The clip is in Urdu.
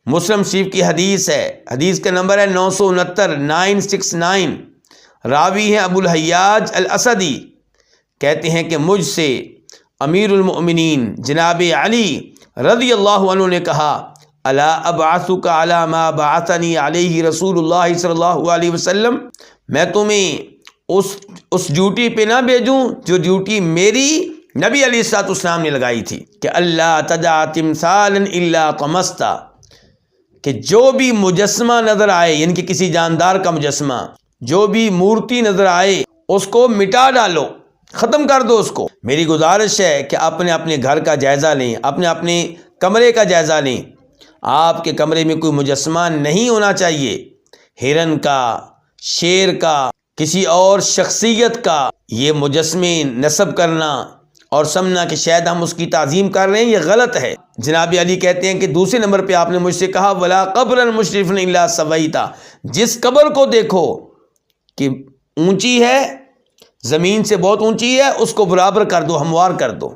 مسلم شریف کی حدیث ہے، حدیث کا نمبر ہے 969 969۔ راوی ہیں ابو الحیاج الاسدی، کہتے ہیں کہ مجھ سے امیر المؤمنین جناب علی رضی اللہ عنہ نے کہا الا ابعثک علی ما بعثنی علیہ رسول اللہ صلی اللہ علیہ وسلم، میں تمہیں اس ڈیوٹی پہ نہ بھیجوں جو ڈیوٹی میری نبی علیہ الصلوۃ والسلام نے لگائی تھی، کہ اللہ تدع تمثالا الا طمستا، کہ جو بھی مجسمہ نظر آئے، یعنی کہ کسی جاندار کا مجسمہ، جو بھی مورتی نظر آئے اس کو مٹا ڈالو، ختم کر دو اس کو۔ میری گزارش ہے کہ اپنے گھر کا جائزہ لیں، اپنے کمرے کا جائزہ لیں۔ آپ کے کمرے میں کوئی مجسمہ نہیں ہونا چاہیے، ہرن کا، شیر کا، کسی اور شخصیت کا۔ یہ مجسمے نصب کرنا اور سمجھنا کہ شاید ہم اس کی تعظیم کر رہے ہیں، یہ غلط ہے۔ جناب علی کہتے ہیں کہ دوسرے نمبر پہ آپ نے مجھ سے کہا ولا قبرا مشرفا الا سویتا، جس قبر کو دیکھو کہ اونچی ہے، زمین سے بہت اونچی ہے، اس کو برابر کر دو، ہموار کر دو۔